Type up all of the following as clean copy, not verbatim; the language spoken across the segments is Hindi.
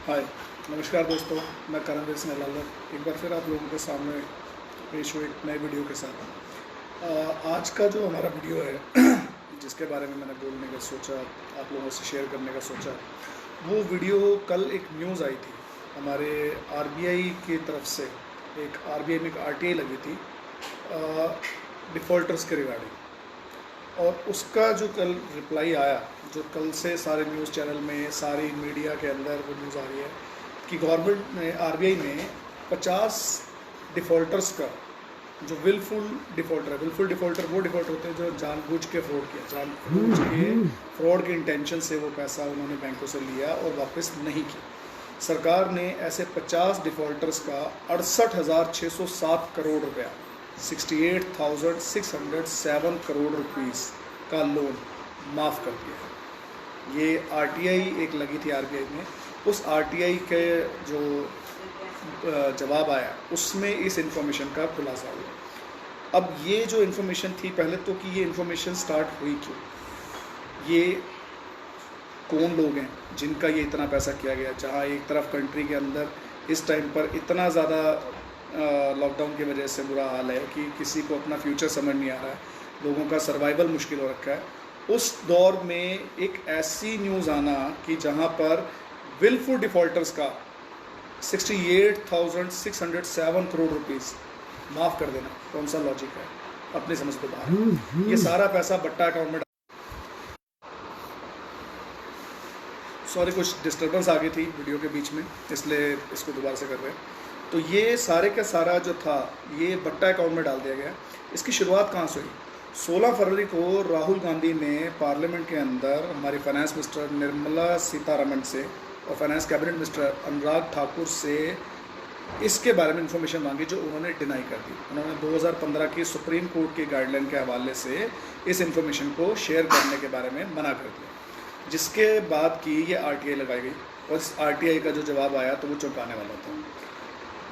हाय, नमस्कार दोस्तों। मैं करमवीर सिंह लालर एक बार फिर आप लोगों के सामने पेश हुए एक नए वीडियो के साथ। आज का जो हमारा वीडियो है जिसके बारे में मैंने बोलने का सोचा, आप लोगों से शेयर करने का सोचा, वो वीडियो कल एक न्यूज़ आई थी हमारे आरबीआई की तरफ से। एक आरबीआई में एक आरटीआई लगी थी डिफ़ॉल्टर्स के रिगार्डिंग, और उसका जो कल रिप्लाई आया, जो कल से सारे न्यूज़ चैनल में, सारी मीडिया के अंदर वो न्यूज़ आ रही है कि गवर्नमेंट ने, आरबीआई ने 50 डिफ़ॉल्टर्स का, जो विलफुल डिफ़ॉल्टर वो डिफ़ॉल्टर होते हैं जो जानबूझ के फ्रॉड किया, जानबूझ के फ्रॉड के इंटेंशन से वो पैसा उन्होंने बैंकों से लिया और वापस नहीं किया। सरकार ने ऐसे 50 डिफ़ॉल्टर्स का 68,607 करोड़ रुपया, 68,607 करोड़ रुपीस का लोन माफ़ कर दिया है। ये आरटीआई एक लगी थी आरबीआई में, उस आरटीआई के जो जवाब आया उसमें इस इन्फॉर्मेशन का खुलासा हुआ। अब ये जो इन्फॉर्मेशन थी, पहले तो कि ये इन्फॉर्मेशन स्टार्ट हुई क्यों, ये कौन लोग हैं जिनका ये इतना पैसा किया गया, जहाँ एक तरफ कंट्री के अंदर इस टाइम पर इतना ज़्यादा लॉकडाउन की वजह से बुरा हाल है कि किसी को अपना फ्यूचर समझ नहीं आ रहा है, लोगों का सर्वाइवल मुश्किल हो रखा है। उस दौर में एक ऐसी न्यूज़ आना कि जहां पर विलफुल डिफ़ॉल्टर्स का 68,607 करोड़ रुपीस माफ़ कर देना, कौन सा लॉजिक है, अपनी समझ के बाहर। ये सारा पैसा बट्टा अकाउंट में, सॉरी कुछ डिस्टर्बेंस आ गई थी वीडियो के बीच में, इसलिए इसको दोबारा से कर रहे हैं। तो ये सारे का सारा जो था ये बट्टा अकाउंट में डाल दिया गया। इसकी शुरुआत कहाँ से हुई? 16 फरवरी को राहुल गांधी ने पार्लियामेंट के अंदर हमारी फाइनेंस मिनिस्टर निर्मला सीतारमण से और finance cabinet minister Anurag Thakur से इसके बारे में इंफॉर्मेशन मांगी, जो उन्होंने डिनाई कर दी। उन्होंने 2015 की सुप्रीम कोर्ट की गाइडलाइन के हवाले से इस इंफॉर्मेशन को शेयर करने के बारे में मना कर दिया, जिसके बाद की ये आरटीआई लगाई गई। और इस आरटीआई का जो जवाब आया तो वो चौंकाने वाला था।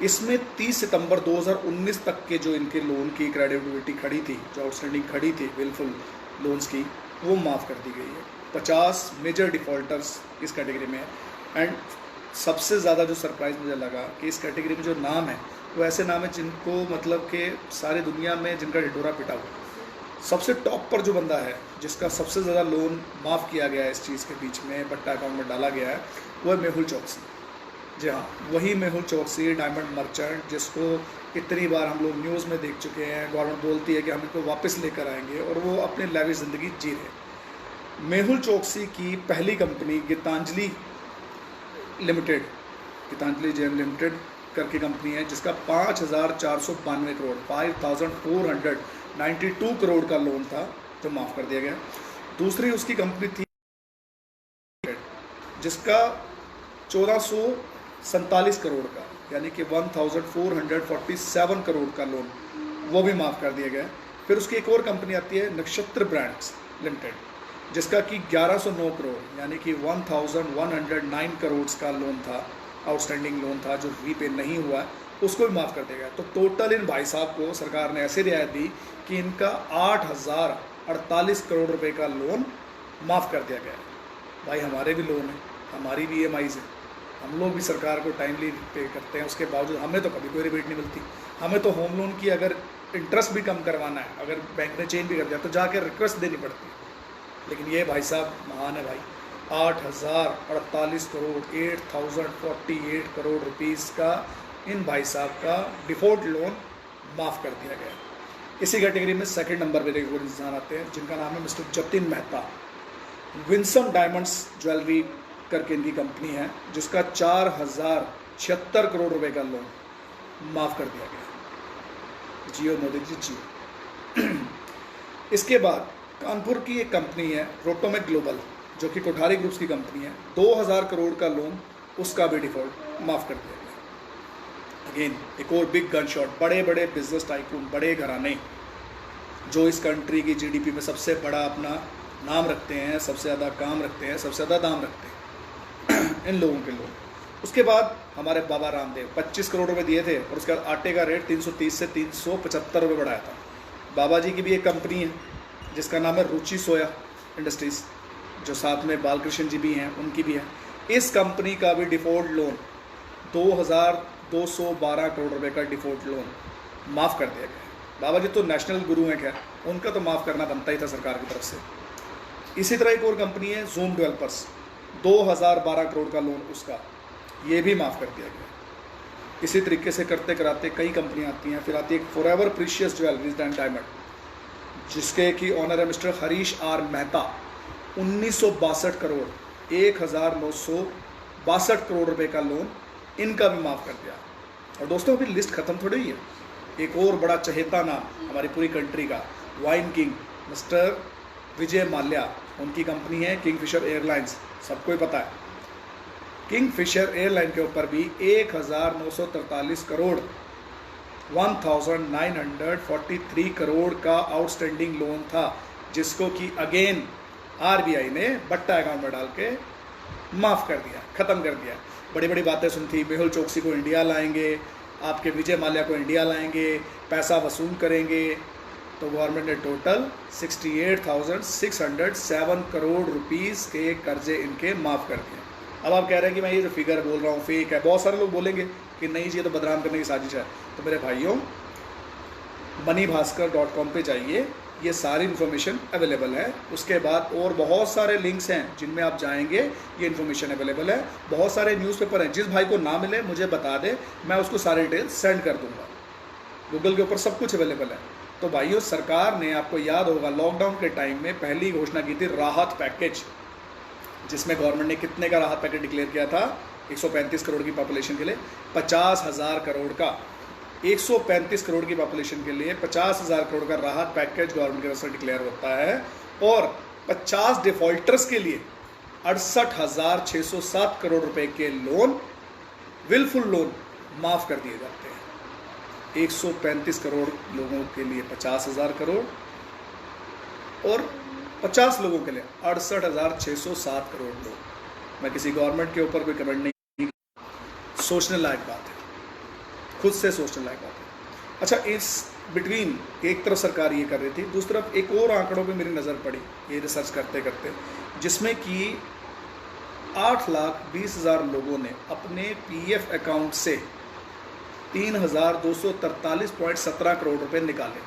इसमें 30 सितंबर 2019 तक के जो इनके लोन की क्रेडिबिलिटी खड़ी थी, जो आउटस्टैंडिंग खड़ी थी विलफुल लोन्स की, वो माफ़ कर दी गई है। 50 मेजर डिफ़ॉल्टर्स इस कैटेगरी में है। एंड सबसे ज़्यादा जो सरप्राइज़ मुझे लगा कि इस कैटेगरी में जो नाम है वो ऐसे नाम है जिनको मतलब कि सारी दुनिया में जिनका ढिढोरा पिटा हुआ। सबसे टॉप पर जो बंदा है जिसका सबसे ज़्यादा लोन माफ़ किया गया है, इस चीज़ के बीच में बट्टा अकाउंट में डाला गया है, वो है मेहुल चौकसी। जी हाँ, वही मेहुल चौकसी, डायमंड मर्चेंट, जिसको इतनी बार हम लोग न्यूज़ में देख चुके हैं। गवर्नमेंट बोलती है कि हम इनको वापस लेकर आएंगे और वो अपनी लाइव ज़िंदगी जी रहे हैं। मेहुल चौकसी की पहली company Gitanjali limited, Gitanjali gem limited करके कंपनी है, जिसका 5,492 करोड़ 5,492 करोड़ का लोन था जो माफ़ कर दिया गया। दूसरी उसकी कंपनी थी जिसका 1447 करोड़ का, यानी कि 1447 करोड़ का लोन, वो भी माफ़ कर दिया गया। फिर उसकी एक और कंपनी आती है नक्षत्र ब्रांड्स लिमिटेड, जिसका कि 1109 करोड़ यानी कि 1109 करोड़ का लोन था, आउटस्टैंडिंग लोन था जो रीपे नहीं हुआ, उसको भी माफ़ कर दिया गया। तो टोटल इन भाई साहब को सरकार ने ऐसे रियायत दी कि इनका 8,048 करोड़ रुपए का लोन माफ़ कर दिया गया। भाई हमारे भी लोन हैं, हमारी भी EMIs हैं, हम लोग भी सरकार को टाइमली पे करते हैं, उसके बावजूद हमें तो कभी कोई रिबेट नहीं मिलती। हमें तो होम लोन की अगर इंटरेस्ट भी कम करवाना है, अगर बैंक ने चेंज भी कर दिया तो जाके रिक्वेस्ट देनी पड़ती है। लेकिन ये भाई साहब महान है भाई, 8,048 करोड़ 8,048 करोड़ रुपीज़ का इन भाई साहब का डिफ़ॉल्ट लोन माफ़ कर दिया गया। इसी कैटेगरी में सेकेंड नंबर पर एक और इंसान आते हैं जिनका नाम है mister Jatin Mehta. Winsome diamonds jewellery करके इनकी कंपनी है, जिसका 4,076 करोड़ रुपए का लोन माफ़ कर दिया गया। जियो मोदी जी जियो। इसके बाद कानपुर की एक कंपनी है रोटोमेक ग्लोबल, जो कि कोठारी ग्रुप्स की कंपनी है, 2,000 करोड़ का लोन, उसका भी डिफ़ॉल्ट माफ़ कर दिया गया। अगेन एक और बिग गन शॉट, बड़े बड़े बिजनेस टाइकून, बड़े घराने जो इस कंट्री की GDP में सबसे बड़ा अपना नाम रखते हैं, सबसे ज़्यादा काम रखते हैं, सबसे ज़्यादा दाम रखते हैं, इन लोगों के लोग। उसके बाद हमारे बाबा रामदेव 25 करोड़ रुपए दिए थे, और उसके बाद आटे का रेट 330 से 375 रुपये बढ़ाया था। बाबा जी की भी एक कंपनी है जिसका नाम है रुचि सोया इंडस्ट्रीज़, जो साथ में बालकृष्ण जी भी हैं, उनकी भी है। इस कंपनी का भी डिफ़ॉल्ट लोन 2212 करोड़ रुपए का डिफ़ॉल्ट लोन माफ़ कर दिया गया। बाबा जी तो नेशनल गुरु हैं, खैर उनका तो माफ़ करना बनता ही था सरकार की तरफ से। इसी तरह एक और कंपनी है जूम डेवलपर्स, 2012 करोड़ का लोन उसका, ये भी माफ़ कर दिया गया। इसी तरीके से करते कराते कई कंपनियां आती हैं। फिर आती है forever precious jewelleries and diamond, जिसके कि ऑनर है मिस्टर हरीश आर मेहता, 1962 करोड़ 1962 करोड़ रुपए का लोन इनका भी माफ़ कर दिया। और दोस्तों अभी लिस्ट ख़त्म थोड़ी ही है। एक और बड़ा चहेता नाम हमारी पूरी कंट्री का, wine king mister Vijay Mallya, उनकी कंपनी है किंगफिशर एयरलाइंस, सबको ही पता है। किंगफिशर एयरलाइन के ऊपर भी 1943 करोड़ 1943 करोड़ का आउटस्टैंडिंग लोन था, जिसको कि अगेन आरबीआई ने बट्टा अकाउंट में डाल के माफ़ कर दिया, ख़त्म कर दिया। बड़ी बड़ी बातें सुनती, मेहुल चोकसी को इंडिया लाएंगे, आपके विजय माल्या को इंडिया लाएंगे, पैसा वसूल करेंगे। तो गवर्नमेंट ने टोटल 68,607 करोड़ रुपीज़ के कर्जे इनके माफ़ कर दिए। अब आप कह रहे हैं कि मैं ये जो फिगर बोल रहा हूँ फेक है, बहुत सारे लोग बोलेंगे कि नहीं जी ये तो बदनाम करने की साजिश है। तो मेरे भाइयों moneybhaskar.com पे जाइए, ये सारी इन्फॉर्मेशन अवेलेबल है। उसके बाद और बहुत सारे लिंक्स हैं जिनमें आप जाएंगे, ये इन्फॉर्मेशन अवेलेबल है। बहुत सारे न्यूज़पेपर हैं, जिस भाई को ना मिले मुझे बता दे, मैं उसको सारे डिटेल्स सेंड कर दूँगा। गूगल के ऊपर सब कुछ अवेलेबल है। तो भाइयों सरकार ने, आपको याद होगा लॉकडाउन के टाइम में पहली घोषणा की थी राहत पैकेज, जिसमें गवर्नमेंट ने कितने का राहत पैकेज डिक्लेयर किया था? 135 करोड़ की पॉपुलेशन के लिए 50,000 करोड़ का। 135 करोड़ की पॉपुलेशन के लिए 50,000 करोड़ का राहत पैकेज गवर्नमेंट की तरफ से डिक्लेयर होता है। और 50 डिफॉल्टर्स के लिए 68,607 करोड़ रुपए के लोन, विलफुल लोन माफ़ कर दिए जाते हैं। 135 करोड़ लोगों के लिए 50,000 करोड़ और 50 लोगों के लिए 68,607 करोड़ लोग। मैं किसी गवर्नमेंट के ऊपर कोई कमेंट नहीं, सोचने लायक बात है, खुद से सोचने लायक बात है। अच्छा, इस बिटवीन एक तरफ सरकार ये कर रही थी, दूसरी तरफ एक और आंकड़ों पे मेरी नज़र पड़ी ये रिसर्च करते करते, जिसमें कि 8,20,000 लोगों ने अपने पीएफ अकाउंट से 3,243.17 करोड़ रुपए निकाले।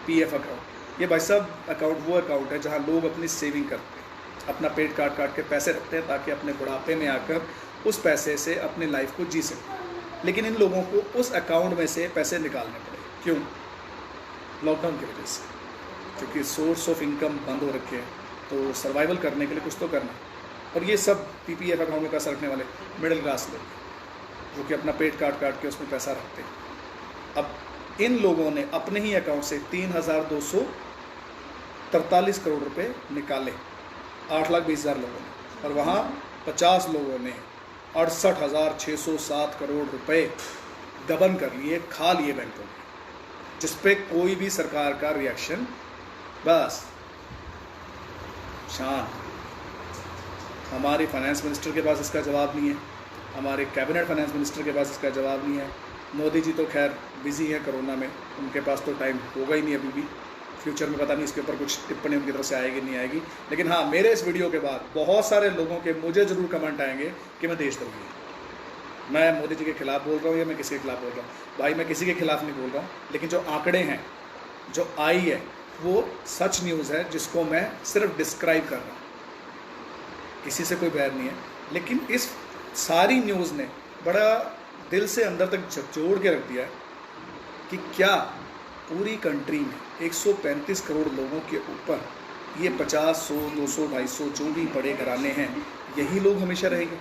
पीएफ अकाउंट, ये भाई साहब अकाउंट वो अकाउंट है जहां लोग अपनी सेविंग करते हैं, अपना पेट काट काट के पैसे रखते हैं ताकि अपने बुढ़ापे में आकर उस पैसे से अपनी लाइफ को जी सकें। लेकिन इन लोगों को उस अकाउंट में से पैसे निकालने पड़े। क्यों? लॉकडाउन की वजह से, क्योंकि सोर्स ऑफ इनकम बंद हो रखे हैं, तो सर्वाइवल करने के लिए कुछ तो करना। और ये सब पीपीएफ अकाउंट में पैसा रखने वाले मिडिल क्लास लोग, जो कि अपना पेट काट काट के उसमें पैसा रखते हैं। अब इन लोगों ने अपने ही अकाउंट से 3,243 करोड़ रुपए निकाले, 8,20,000 लोगों ने, और वहाँ 50 लोगों ने 68,607 करोड़ रुपए गबन कर लिए, खा लिए बैंकों में, जिस पे कोई भी सरकार का रिएक्शन, बस शांत। हमारे फाइनेंस मिनिस्टर के पास इसका जवाब नहीं है, हमारे कैबिनेट फाइनेंस मिनिस्टर के पास इसका जवाब नहीं है। मोदी जी तो खैर बिजी हैं कोरोना में, उनके पास तो टाइम होगा ही नहीं अभी भी। फ्यूचर में पता नहीं इसके ऊपर कुछ टिप्पणी उनकी तरफ से आएगी नहीं आएगी। लेकिन हाँ, मेरे इस वीडियो के बाद बहुत सारे लोगों के मुझे ज़रूर कमेंट आएंगे कि मैं देशद्रोही हूँ, मैं मोदी जी के खिलाफ बोल रहा हूँ या मैं किसी के खिलाफ बोल रहा हूँ। भाई मैं किसी के खिलाफ नहीं बोल रहा हूँ, लेकिन जो आंकड़े हैं, जो आई है, वो सच न्यूज़ है, जिसको मैं सिर्फ डिस्क्राइब कर रहा हूँ, किसी से कोई बैर नहीं है। लेकिन इस सारी न्यूज़ ने बड़ा दिल से अंदर तक झकझोर के रख दिया है कि क्या पूरी कंट्री में 135 करोड़ लोगों के ऊपर ये 50, 100, 200, 250 जो भी बड़े घराने हैं, यही लोग हमेशा रहेंगे?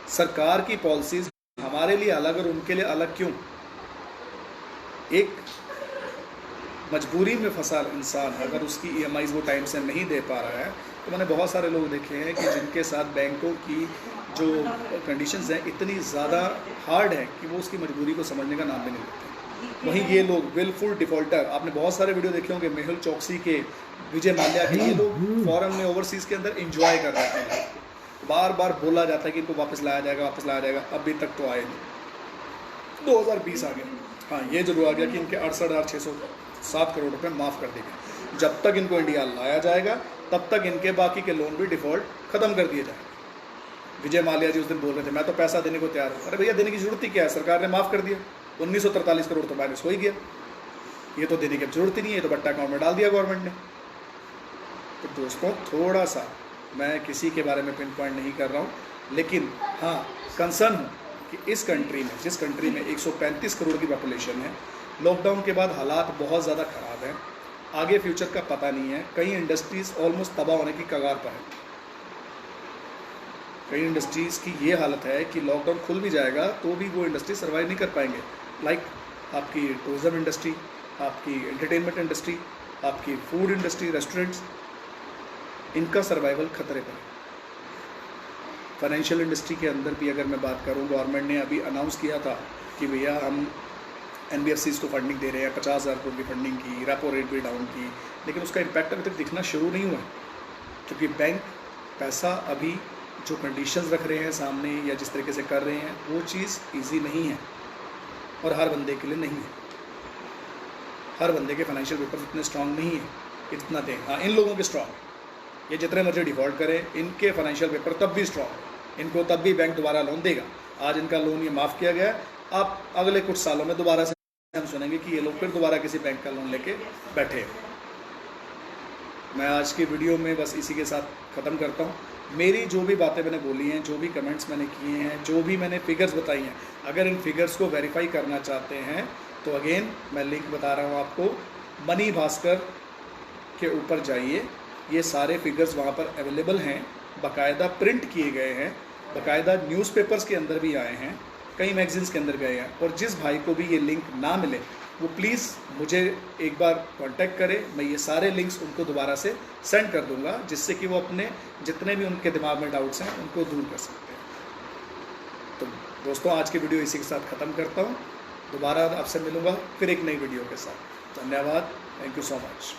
सरकार की पॉलिसीज़ हमारे लिए अलग और उनके लिए अलग क्यों? एक मजबूरी में फंसा इंसान अगर उसकी EMIs वो टाइम से नहीं दे पा रहा है, तो मैंने बहुत सारे लोग देखे हैं कि जिनके साथ बैंकों की जो कंडीशंस हैं इतनी ज़्यादा हार्ड है कि वो उसकी मजबूरी को समझने का नाम भी नहीं लेते। वहीं ये लोग विलफुल डिफ़ॉल्टर, आपने बहुत सारे वीडियो देखे होंगे मेहुल चोकसी के, विजय माल्या के, ये लोग फॉरेन में ओवरसीज़ के अंदर इंजॉय कर रहे हैं। बार बार बोला जाता है कि इनको वापस लाया जाएगा, वापस लाया जाएगा, अभी तक तो आए नहीं। 2020 आ गया, हाँ ये जरूर आ गया कि इनके 68,607 करोड़ रुपए माफ़ कर दिए गए। जब तक इनको इंडिया लाया जाएगा तब तक इनके बाकी के लोन भी डिफ़ॉल्ट ख़त्म कर दिए जाएंगे। विजय माल्या जी उस दिन बोल रहे थे मैं तो पैसा देने को तैयार हूँ। अरे भैया देने की जरूरत ही क्या है, सरकार ने माफ़ कर दिया, 1943 करोड़ तो माइनस हो ही गया, ये तो देने की जरूरत ही नहीं है, ये तो बट्टा अकाउंट में डाल दिया गवर्नमेंट ने। तो दोस्तों थोड़ा सा, मैं किसी के बारे में पिन पॉइंट नहीं कर रहा हूँ, लेकिन हाँ कंसर्न हूँ कि इस कंट्री में, जिस कंट्री में 135 करोड़ की पॉपुलेशन है, लॉकडाउन के बाद हालात बहुत ज़्यादा ख़राब हैं, आगे फ्यूचर का पता नहीं है, कई इंडस्ट्रीज़ ऑलमोस्ट तबाह होने की कगार पर है। कई इंडस्ट्रीज़ की ये हालत है कि लॉकडाउन खुल भी जाएगा तो भी वो इंडस्ट्री सर्वाइव नहीं कर पाएंगे। लाइक आपकी टूरिज़्म इंडस्ट्री, आपकी एंटरटेनमेंट इंडस्ट्री, आपकी फूड इंडस्ट्री, रेस्टोरेंट्स, इनका सर्वाइवल खतरे पर है। फाइनेंशियल इंडस्ट्री के अंदर भी अगर मैं बात करूं, गवर्नमेंट ने अभी अनाउंस किया था कि भैया हम NBFCs को फंडिंग दे रहे हैं, 50,000 करोड़ की फंडिंग की, रेपो रेट भी डाउन की, लेकिन उसका इम्पैक्ट अभी तक दिखना शुरू नहीं हुआ है, क्योंकि बैंक पैसा अभी जो कंडीशंस रख रहे हैं सामने या जिस तरीके से कर रहे हैं वो चीज़ ईजी नहीं है और हर बंदे के लिए नहीं है। हर बंदे के फाइनेंशियल पेपर्स इतने स्ट्रांग नहीं है इतना दें। हाँ इन लोगों के स्ट्रांग, ये जितने मर्जी डिफ़ॉल्ट करें, इनके फाइनेंशियल पेपर तब भी स्ट्रांग, इनको तब भी बैंक दोबारा लोन देगा। आज इनका लोन ये माफ़ किया गया है, आप अगले कुछ सालों में दोबारा से हम सुनेंगे कि ये लोग फिर दोबारा किसी बैंक का लोन लेके बैठे हैं। मैं आज की वीडियो में बस इसी के साथ ख़त्म करता हूँ। मेरी जो भी बातें मैंने बोली हैं, जो भी कमेंट्स मैंने किए हैं, जो भी मैंने फिगर्स बताई हैं, अगर इन फिगर्स को वेरीफाई करना चाहते हैं तो अगेन मैं लिंक बता रहा हूँ आपको, मनी भास्कर के ऊपर जाइए, ये सारे फिगर्स वहाँ पर अवेलेबल हैं, बाकायदा प्रिंट किए गए हैं, बाकायदा न्यूज़पेपर्स के अंदर भी आए हैं, कई मैगजीन्स के अंदर गए हैं। और जिस भाई को भी ये लिंक ना मिले वो प्लीज़ मुझे एक बार कांटेक्ट करें, मैं ये सारे लिंक्स उनको दोबारा से सेंड कर दूंगा, जिससे कि वो अपने जितने भी उनके दिमाग में डाउट्स हैं उनको दूर कर सकते हैं। तो दोस्तों आज की वीडियो इसी के साथ ख़त्म करता हूँ, दोबारा आपसे मिलूँगा फिर एक नई वीडियो के साथ। धन्यवाद, थैंक यू सो मच।